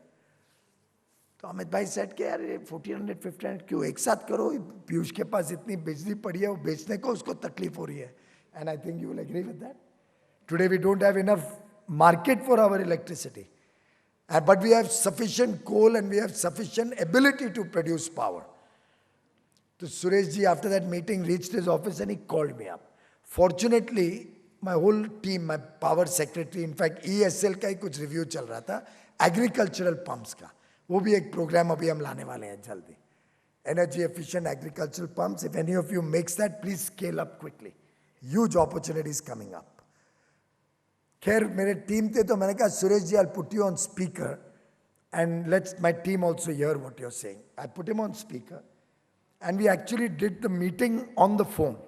तो अमित भाई सेड कि यार 1400-1500 क्यों, एक साथ करो, पीयूष के पास इतनी बिजली पड़ी है वो बेचने को उसको तकलीफ हो रही है. And I think you will agree with that. Today we don't have enough market for our electricity. But we have sufficient coal and we have sufficient ability to produce power. So Suresh ji, after that meeting, reached his office and he called me up. Fortunately, my whole team, my power secretary, in fact, ESL का ही कुछ review चल रहा था, agricultural pumps का. वो भी एक program अभी हम लाने वाले हैं जल्दी. Energy efficient agricultural pumps. If any of you makes that, please scale up quickly. Huge opportunities coming up. खैर मेरे टीम थे तो मैंने कहा Suresh ji, I'll put you on speaker and let my team also hear what you're saying. I put him on speaker and we actually did the meeting on the phone.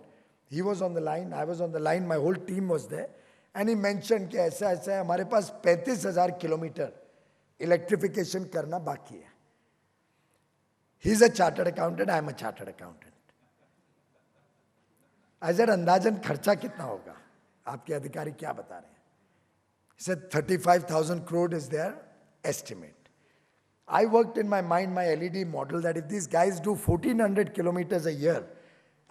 He was on the line, I was on the line, my whole team was there, and he mentioned कि ऐसा ऐसा है, हमारे पास 35,000 kilometre electrification करना बाकी है. He's a chartered accountant, I'm a chartered accountant. I said, अंदाजन खर्चा कितना होगा? आपके अधिकारी क्या बता रहे हैं? He said 35,000 crore is their estimate. I worked in my mind my LED model that if these guys do 1400 kilometers a year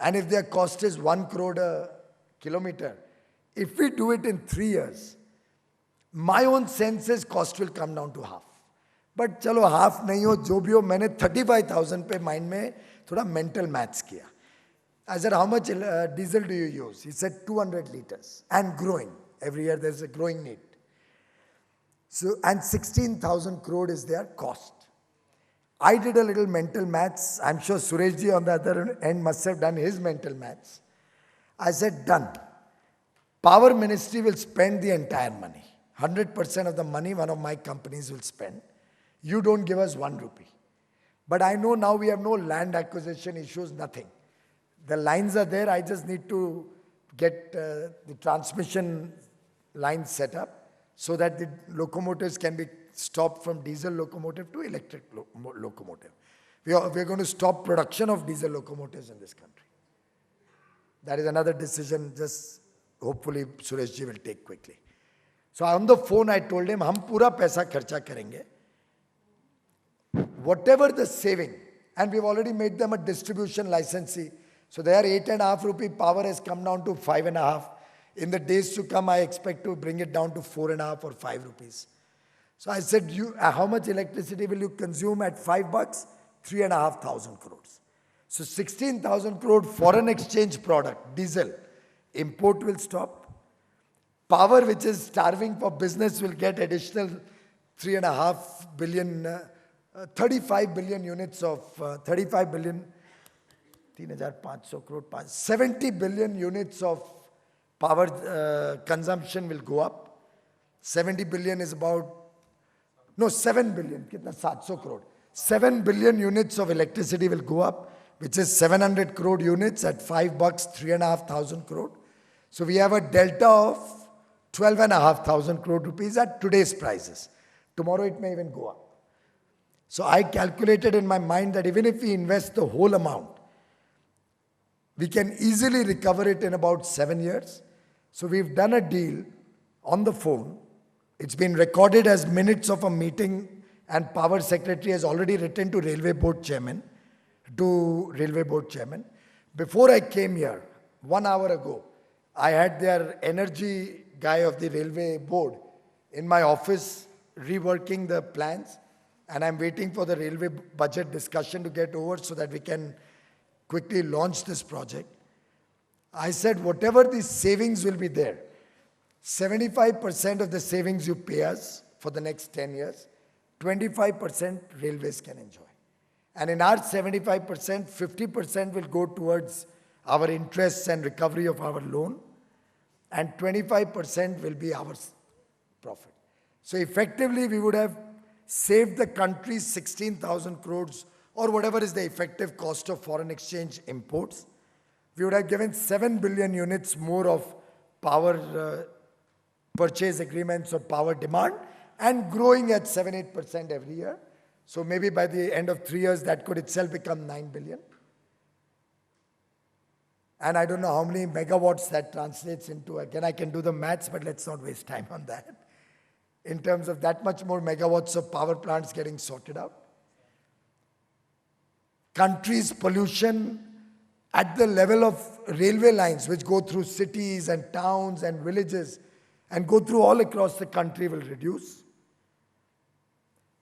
and if their cost is 1 crore a kilometer, if we do it in 3 years, my own sense is cost will come down to half. But चलो half नहीं हो जो भी हो मैंने 35,000 पे mind में थोड़ा mental maths किया. I said, how much diesel do you use? He said 200 liters and growing. Every year there's a growing need. So, and 16,000 crore is their cost. I did a little mental maths. I'm sure Sureshji on the other end must have done his mental maths. I said, done. Power Ministry will spend the entire money. 100% of the money one of my companies will spend. You don't give us 1 rupee. But I know now we have no land acquisition issues, nothing. The lines are there. I just need to get the transmission lines set up so that the locomotives can be stopped from diesel locomotive to electric locomotive. We are going to stop production of diesel locomotives in this country. That is another decision just hopefully Sureshji will take quickly. So on the phone I told him, हम पूरा पैसा खर्चा करेंगे. Whatever the saving, and we've already made them a distribution licensee. So their 8.5 rupee power has come down to 5.5. In the days to come, I expect to bring it down to 4.5 or 5 rupees. So I said, how much electricity will you consume at $5? 3,500 crores. So 16,000 crore foreign exchange product, diesel, import will stop. Power, which is starving for business, will get additional 3.5 billion, 35 billion units of 35 billion, 3,500 crore, 70 billion units of power consumption will go up. 70 billion is about, no, 7 billion, kitna 700 crore. 7 billion units of electricity will go up, which is 700 crore units at $5, 3,500 crore. So we have a delta of 12,500 crore rupees at today's prices. Tomorrow it may even go up. So I calculated in my mind that even if we invest the whole amount, we can easily recover it in about 7 years. So we've done a deal on the phone. It's been recorded as minutes of a meeting, and Power Secretary has already written to Railway Board Chairman. Before I came here, 1 hour ago, I had their energy guy of the Railway Board in my office reworking the plans, and I'm waiting for the railway budget discussion to get over so that we can quickly launch this project. I said, whatever the savings will be there, 75% of the savings you pay us for the next 10 years, 25% railways can enjoy. And in our 75%, 50% will go towards our interests and recovery of our loan, and 25% will be our profit. So effectively, we would have saved the country 16,000 crores or whatever is the effective cost of foreign exchange imports. We would have given 7 billion units more of power purchase agreements of power demand and growing at 7-8% every year. So maybe by the end of 3 years, that could itself become 9 billion. And I don't know how many megawatts that translates into. Again, I can do the maths, but let's not waste time on that. In terms of that much more megawatts of power plants getting sorted out. Country's pollution at the level of railway lines, which go through cities and towns and villages and go through all across the country, will reduce.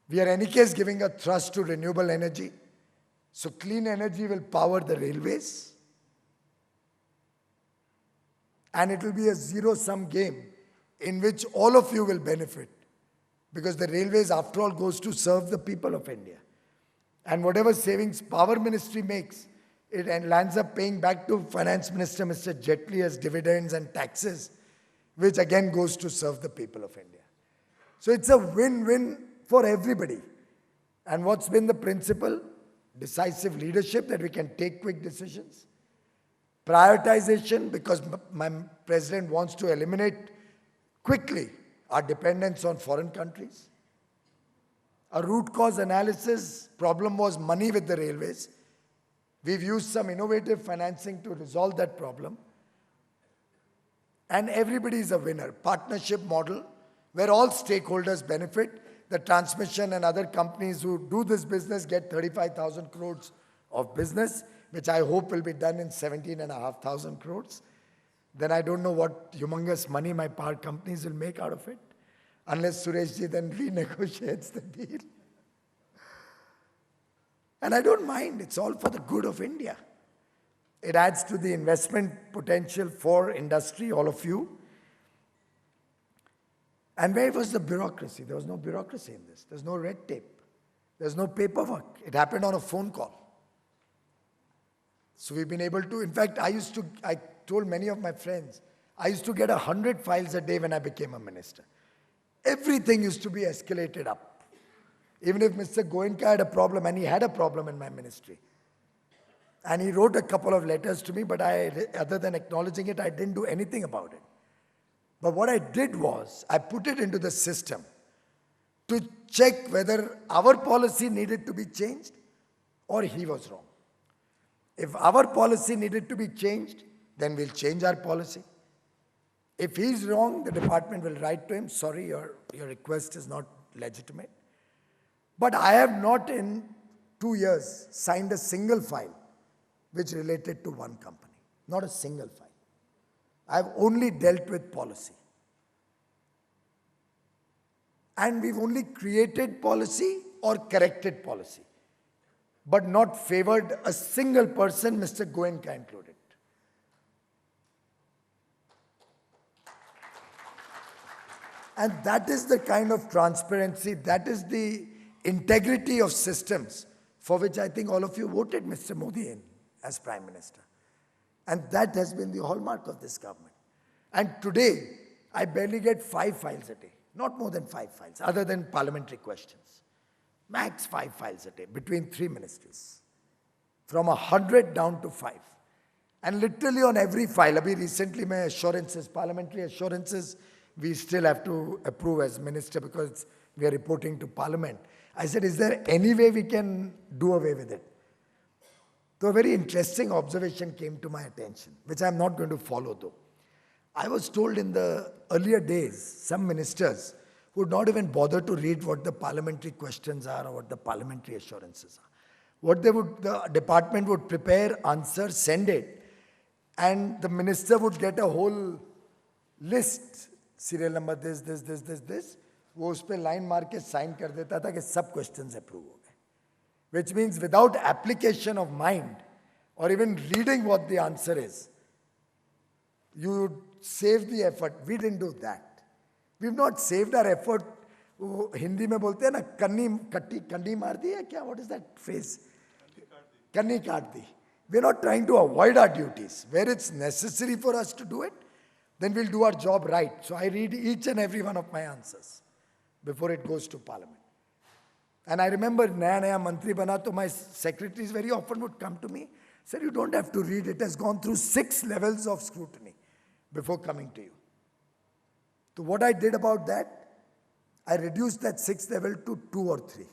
We are, in any case, giving a thrust to renewable energy. So clean energy will power the railways. And it will be a zero-sum game in which all of you will benefit. Because the railways, after all, goes to serve the people of India. And whatever savings Power Ministry makes, it lands up paying back to Finance Minister Mr. Jaitley as dividends and taxes, which again goes to serve the people of India. So it's a win-win for everybody. And what's been the principle? Decisive leadership, that we can take quick decisions. Prioritization, because my president wants to eliminate quickly our dependence on foreign countries. A root cause analysis problem was money with the railways. We've used some innovative financing to resolve that problem. And everybody is a winner. Partnership model where all stakeholders benefit. The transmission and other companies who do this business get 35,000 crores of business, which I hope will be done in 17,500 crores. Then I don't know what humongous money my power companies will make out of it, unless Sureshji then renegotiates the deal. And I don't mind, it's all for the good of India. It adds to the investment potential for industry, all of you. And where was the bureaucracy? There was no bureaucracy in this. There's no red tape. There's no paperwork. It happened on a phone call. So we've been able to, in fact, I told many of my friends, I used to get 100 files a day when I became a minister. Everything used to be escalated up. Even if Mr. Goenka had a problem, and he had a problem in my ministry, and he wrote a couple of letters to me, but other than acknowledging it, I didn't do anything about it. But what I did was, I put it into the system to check whether our policy needed to be changed or he was wrong. If our policy needed to be changed, then we'll change our policy. If he's wrong, the department will write to him, sorry, your request is not legitimate. But I have not in 2 years signed a single file which related to one company. Not a single file. I've only dealt with policy. And we've only created policy or corrected policy, but not favored a single person, Mr. Goenka included. And that is the kind of transparency, that is the integrity of systems for which I think all of you voted Mr. Modi in as Prime Minister. And that has been the hallmark of this government. And today, I barely get 5 files a day, not more than 5 files, other than parliamentary questions. Max 5 files a day between 3 ministries, from 100 down to 5. And literally on every file, abhi recently my assurances, parliamentary assurances, we still have to approve as minister because we are reporting to parliament. I said, is there any way we can do away with it? So a very interesting observation came to my attention, which I'm not going to follow though. I was told in the earlier days, some ministers would not even bother to read what the parliamentary questions are or what the parliamentary assurances are. What they would, the department would prepare, answer, send it, and the minister would get a whole list, serial number this, वो उस पे line मार के sign कर देता था कि सब questions approve हो गए. Which means without application of mind or even reading what the answer is, you would save the effort. We didn't do that. We've not saved our effort. वो हिंदी में बोलते हैं ना कंडी मार दी है क्या? What is that phrase? कंडी काट दी. We're not trying to avoid our duties. Where it's necessary for us to do it, then we'll do our job right. So I read each and every one of my answers before it goes to parliament. And I remember naya mantri bana, to my secretaries very often would come to me, sir, you don't have to read, it has gone through 6 levels of scrutiny before coming to you. So what I did about that, I reduced that 6th level to 2 or 3.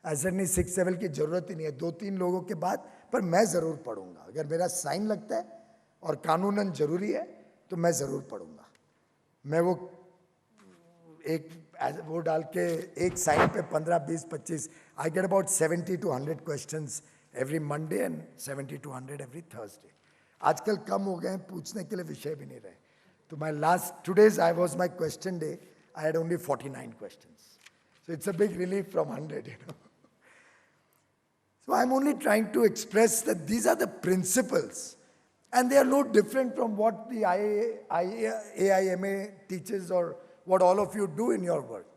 I said नहीं 6th level की जरूरत ही नहीं है, 2-3 लोगों के बाद, पर मैं जरूर पढ़ूंगा. अगर मेरा साइन लगता है और कानूनन जरूरी है, तो मैं जरूर पढ़ूंगा. मैं वो डाल के एक साइन पे 15, 20, 25. I get about 70 to 100 questions every Monday and 70 to 100 every Thursday. आजकल कम हो गए हैं, पूछने के लिए विषय भी नहीं रहे. तो today's was my question day. I had only 49 questions. So it's a big relief from 100, you know. So I'm only trying to express that these are the principles. And they are no different from what the AIMA teaches or what all of you do in your work.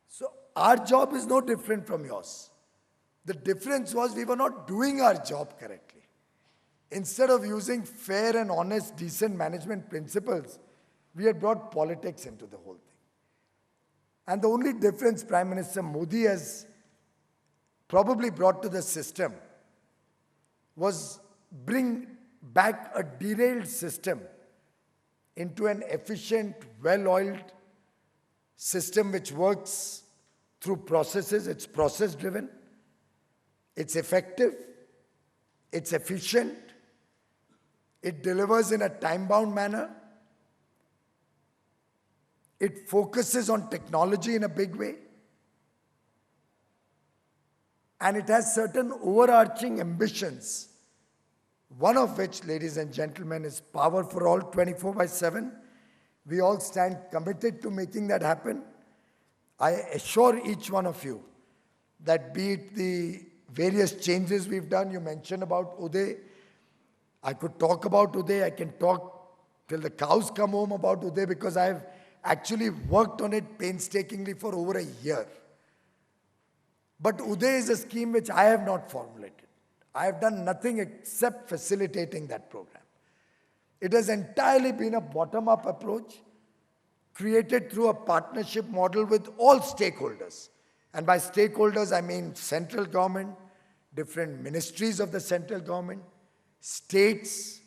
So our job is no different from yours. The difference was we were not doing our job correctly. Instead of using fair and honest, decent management principles, we had brought politics into the whole thing. And the only difference Prime Minister Modi has probably brought to the system was bring back a derailed system into an efficient, well-oiled system which works through processes. It's process driven, it's effective, it's efficient, it delivers in a time bound manner, it focuses on technology in a big way, and it has certain overarching ambitions, one of which, ladies and gentlemen, is power for all 24/7. We all stand committed to making that happen. I assure each one of you that be it the various changes we've done, you mentioned about Uday, I could talk about Uday, I can talk till the cows come home about Uday because I've actually worked on it painstakingly for over a year. But Uday is a scheme which I have not formulated. I have done nothing except facilitating that program. It has entirely been a bottom-up approach created through a partnership model with all stakeholders. And by stakeholders, I mean central government, different ministries of the central government, states,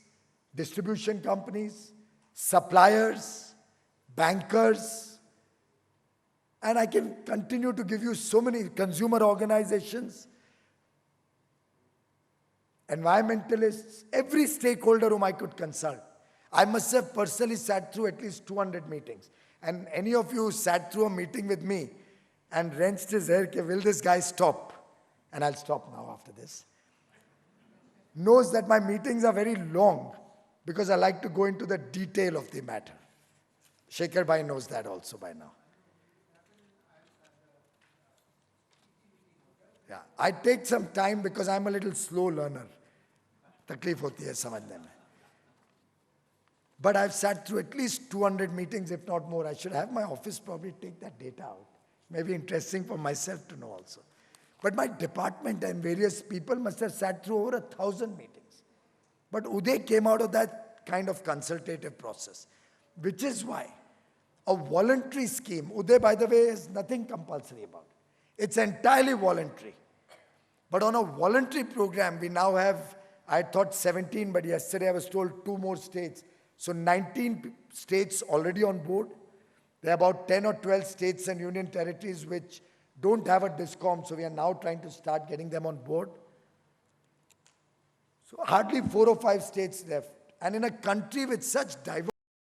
distribution companies, suppliers, bankers, and I can continue to give you so many consumer organizations, environmentalists, every stakeholder whom I could consult. I must have personally sat through at least 200 meetings. And any of you who sat through a meeting with me and wrenched his hair, will this guy stop? And I'll stop now after this. Knows that my meetings are very long because I like to go into the detail of the matter. Shekhar Bhai knows that also by now. Yeah, I take some time because I'm a little slow learner. तकलीफ होती है समझने में. But I've sat through at least 200 meetings, if not more. I should have my office probably take that data out. Maybe interesting for myself to know also. But my department and various people must have sat through over 1,000 meetings. But Uday came out of that kind of consultative process, which is why a voluntary scheme, Uday, by the way, is nothing compulsory about it. It's entirely voluntary. But on a voluntary program, we now have, I thought 17, but yesterday I was told 2 more states. So 19 states already on board. There are about 10 or 12 states and union territories which don't have a DISCOM, so we are now trying to start getting them on board. So hardly 4 or 5 states left. And in a country with such diversity,